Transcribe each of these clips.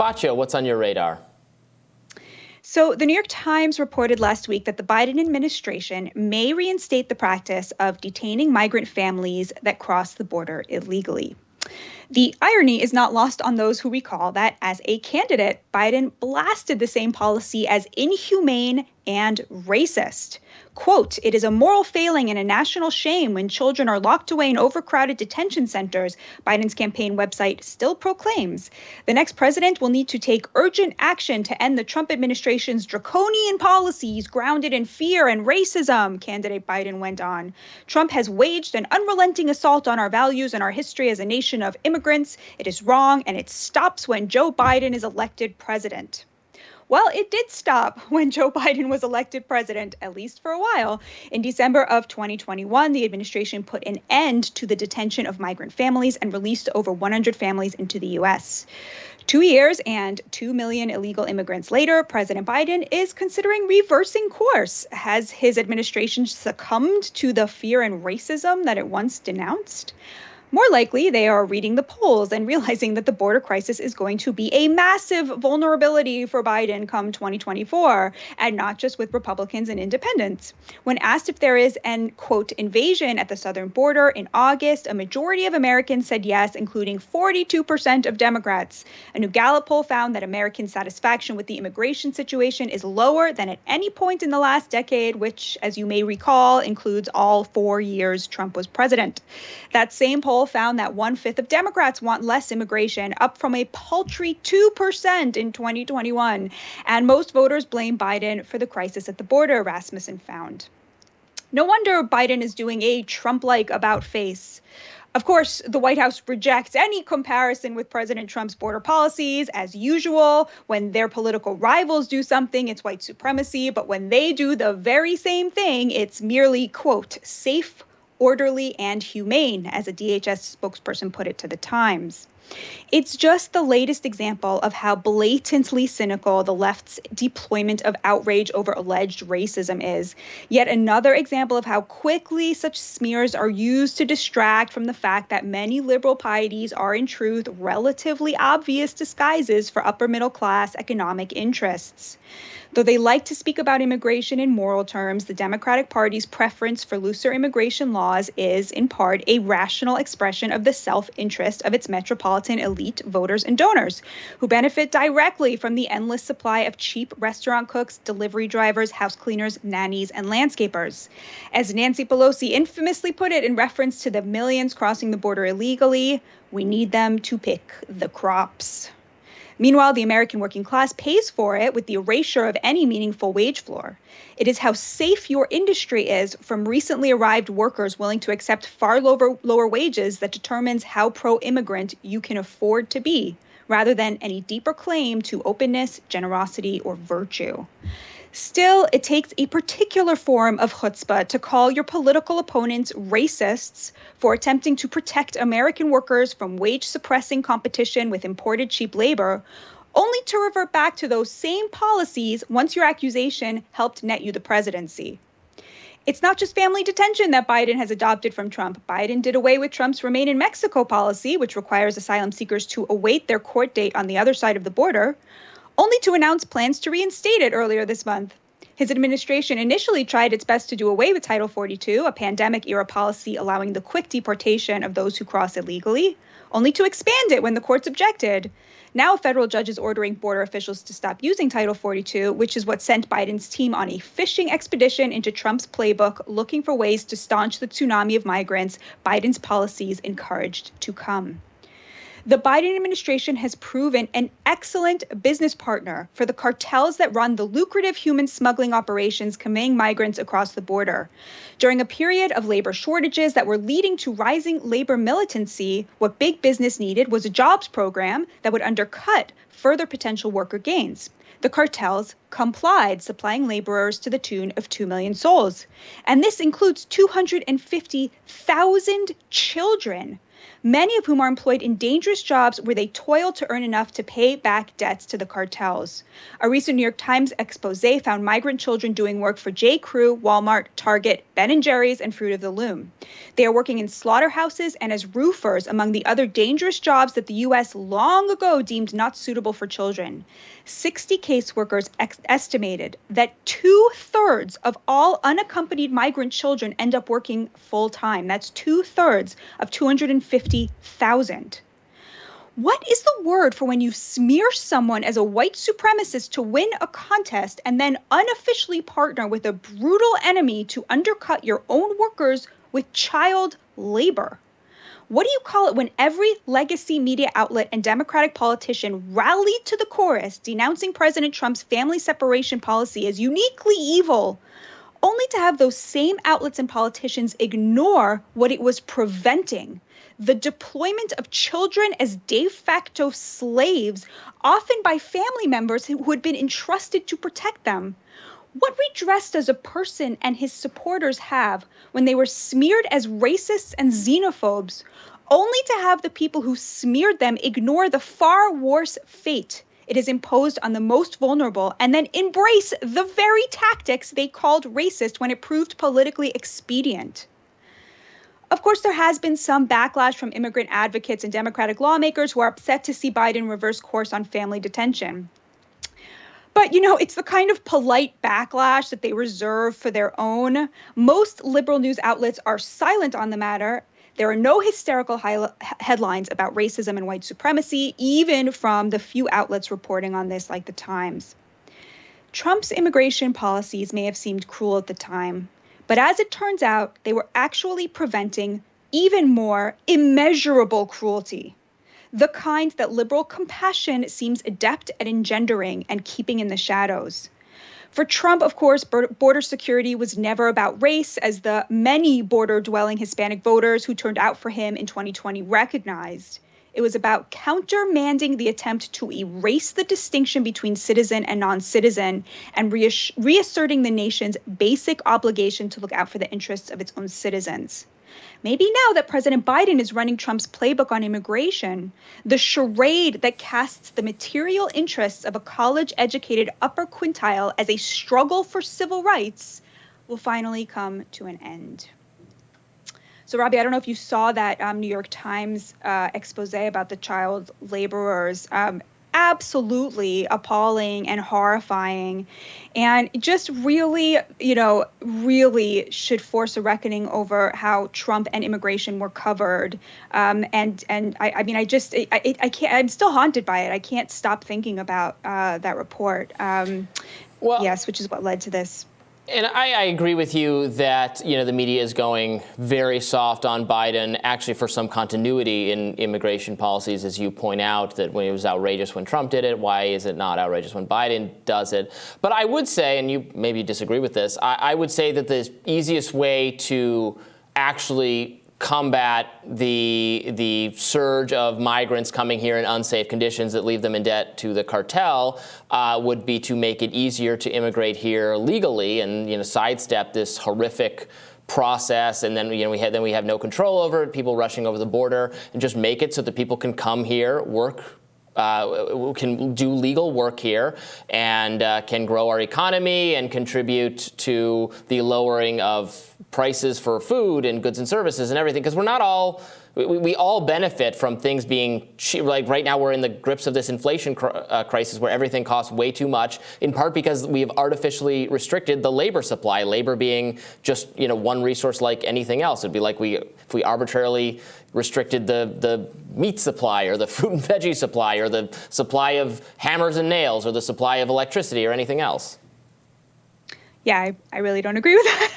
Batya, what's on your radar? So the New York Times reported last week that the Biden administration may reinstate the practice of detaining migrant families that cross the border illegally. The irony is not lost on those who recall that as a candidate, Biden blasted the same policy as inhumane and racist. Quote, "It is a moral failing and a national shame when children are locked away in overcrowded detention centers," Biden's campaign website still proclaims. "The next president will need to take urgent action to end the Trump administration's draconian policies grounded in fear and racism," candidate Biden went on. "Trump has waged an unrelenting assault on our values and our history as a nation of immigrants. It is wrong, and it stops when Joe Biden is elected president." Well, it did stop when Joe Biden was elected president, at least for a while. In December of 2021, the administration put an end to the detention of migrant families and released over 100 families into the U.S. 2 years and 2 million illegal immigrants later, President Biden is considering reversing course. Has his administration succumbed to the fear and racism that it once denounced? More likely, they are reading the polls and realizing that the border crisis is going to be a massive vulnerability for Biden come 2024, and not just with Republicans and independents. When asked if there is an, quote, invasion at the southern border in August, a majority of Americans said yes, including 42% of Democrats. A new Gallup poll found that American satisfaction with the immigration situation is lower than at any point in the last decade, which, as you may recall, includes all 4 years Trump was president. That same poll found that 1/5 of Democrats want less immigration, up from a paltry 2% in 2021. And most voters blame Biden for the crisis at the border, Rasmussen found. No wonder Biden is doing a Trump-like about-face. Of course, the White House rejects any comparison with President Trump's border policies. As usual, when their political rivals do something, it's white supremacy. But when they do the very same thing, it's merely, quote, safe, orderly, and humane, as a DHS spokesperson put it to the Times. It's just the latest example of how blatantly cynical the left's deployment of outrage over alleged racism is. Yet another example of how quickly such smears are used to distract from the fact that many liberal pieties are in truth relatively obvious disguises for upper middle class economic interests. Though they like to speak about immigration in moral terms, the Democratic Party's preference for looser immigration laws is, in part, a rational expression of the self-interest of its metropolitan elite voters and donors, who benefit directly from the endless supply of cheap restaurant cooks, delivery drivers, house cleaners, nannies, and landscapers. As Nancy Pelosi infamously put it in reference to the millions crossing the border illegally, we need them to pick the crops. Meanwhile, the American working class pays for it with the erasure of any meaningful wage floor. It is how safe your industry is from recently arrived workers willing to accept far lower wages that determines how pro-immigrant you can afford to be, rather than any deeper claim to openness, generosity, or virtue. Still, it takes a particular form of chutzpah to call your political opponents racists for attempting to protect American workers from wage-suppressing competition with imported cheap labor, only to revert back to those same policies once your accusation helped net you the presidency. It's not just family detention that Biden has adopted from Trump. Biden did away with Trump's Remain in Mexico policy, which requires asylum seekers to await their court date on the other side of the border, only to announce plans to reinstate it earlier this month. His administration initially tried its best to do away with Title 42, a pandemic-era policy allowing the quick deportation of those who cross illegally, only to expand it when the courts objected. Now, a federal judge is ordering border officials to stop using Title 42, which is what sent Biden's team on a fishing expedition into Trump's playbook, looking for ways to staunch the tsunami of migrants Biden's policies encouraged to come. The Biden administration has proven an excellent business partner for the cartels that run the lucrative human smuggling operations conveying migrants across the border. During a period of labor shortages that were leading to rising labor militancy, what big business needed was a jobs program that would undercut further potential worker gains. The cartels complied, supplying laborers to the tune of 2 million souls. And this includes 250,000 children. many of whom are employed in dangerous jobs where they toil to earn enough to pay back debts to the cartels. A recent New York Times expose found migrant children doing work for J. Crew, Walmart, Target, Ben & Jerry's, and Fruit of the Loom. They are working in slaughterhouses and as roofers, among the other dangerous jobs that the U.S. long ago deemed not suitable for children. 60 caseworkers estimated that 2/3 of all unaccompanied migrant children end up working full-time. That's 2/3 of 250,000. What is the word for when you smear someone as a white supremacist to win a contest and then unofficially partner with a brutal enemy to undercut your own workers with child labor? What do you call it when every legacy media outlet and Democratic politician rallied to the chorus denouncing President Trump's family separation policy as uniquely evil, only to have those same outlets and politicians ignore what it was preventing? The deployment of children as de facto slaves, often by family members who had been entrusted to protect them. What redress does a person and his supporters have when they were smeared as racists and xenophobes, only to have the people who smeared them ignore the far worse fate it has imposed on the most vulnerable and then embrace the very tactics they called racist when it proved politically expedient? Of course, there has been some backlash from immigrant advocates and Democratic lawmakers who are upset to see Biden reverse course on family detention. But, it's the kind of polite backlash that they reserve for their own. Most liberal news outlets are silent on the matter. There are no hysterical headlines about racism and white supremacy, even from the few outlets reporting on this, like the Times. Trump's immigration policies may have seemed cruel at the time, but as it turns out, they were actually preventing even more immeasurable cruelty, the kind that liberal compassion seems adept at engendering and keeping in the shadows. For Trump, of course, border security was never about race, as the many border-dwelling Hispanic voters who turned out for him in 2020 recognized. It was about countermanding the attempt to erase the distinction between citizen and non-citizen and reasserting the nation's basic obligation to look out for the interests of its own citizens. Maybe now that President Biden is running Trump's playbook on immigration, the charade that casts the material interests of a college-educated upper quintile as a struggle for civil rights will finally come to an end. So, Robbie, I don't know if you saw that New York Times expose about the child laborers. Absolutely appalling and horrifying, and just really, really should force a reckoning over how Trump and immigration were covered. I can't. I'm still haunted by it. I can't stop thinking about that report. Yes, which is what led to this. And I agree with you that, the media is going very soft on Biden, actually for some continuity in immigration policies, as you point out, that when it was outrageous when Trump did it, why is it not outrageous when Biden does it? But I would say, and you maybe disagree with this, I would say that the easiest way to actually combat the surge of migrants coming here in unsafe conditions that leave them in debt to the cartel would be to make it easier to immigrate here legally and sidestep this horrific process, and then we have no control over it, people rushing over the border, and just make it so that people can come here, work, can do legal work here, and can grow our economy and contribute to the lowering of prices for food and goods and services and everything, because we all benefit from things being cheap. Like right now, we're in the grips of this inflation crisis where everything costs way too much, in part because we have artificially restricted the labor supply, labor being just one resource like anything else. It'd be like if we arbitrarily restricted the meat supply or the fruit and veggie supply or the supply of hammers and nails or the supply of electricity or anything else. Yeah, I really don't agree with that.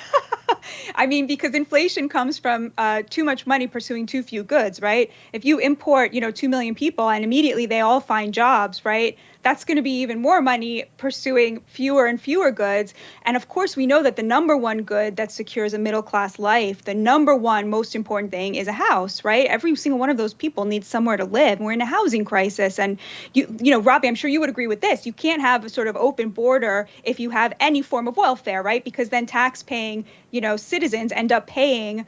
I mean, because inflation comes from too much money pursuing too few goods, right? If you import, 2 million people and immediately they all find jobs, right? That's going to be even more money pursuing fewer and fewer goods. And of course, we know that the number one good that secures a middle class life, the number one most important thing is a house, right? Every single one of those people needs somewhere to live. We're in a housing crisis. And, Robbie, I'm sure you would agree with this. You can't have a sort of open border if you have any form of welfare, right? Because then tax paying, citizens end up paying,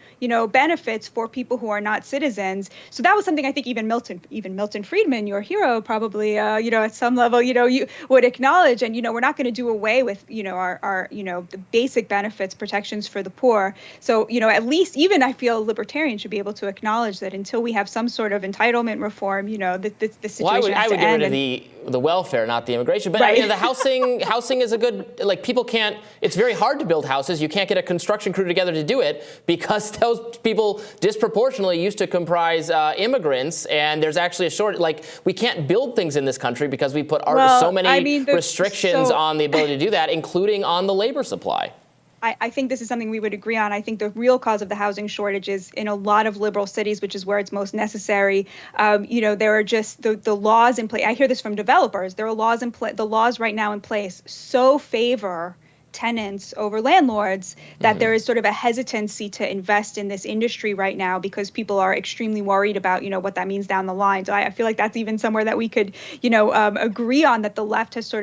benefits for people who are not citizens. So that was something I think even Milton Friedman, your hero, probably, at some level, you would acknowledge. And, we're not going to do away with, our the basic benefits, protections for the poor. So, at least even I feel libertarians should be able to acknowledge that until we have some sort of entitlement reform, the situation has to end. I would get rid of the welfare, not the immigration. But right. The housing is a good, people can't, it's very hard to build houses. You can't get a construction crew together to do it because those people disproportionately used to comprise immigrants. And there's actually a shortage. We can't build things in this country because we put so many restrictions on the ability to do that, including on the labor supply. I think this is something we would agree on. I think the real cause of the housing shortage is in a lot of liberal cities, which is where it's most necessary. There are just the laws in place. I hear this from developers. There are laws in place. The laws right now in place so favor tenants over landlords that there is sort of a hesitancy to invest in this industry right now because people are extremely worried about, what that means down the line. So I feel like that's even somewhere that we could, agree on, that the left has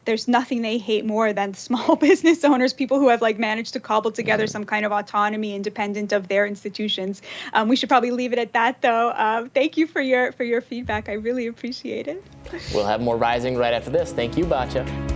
there's nothing they hate more than small business owners, people who have managed to cobble together some kind of autonomy independent of their institutions. We should probably leave it at that, though. Thank you for your feedback. I really appreciate it. We'll have more Rising right after this. Thank you, Batya.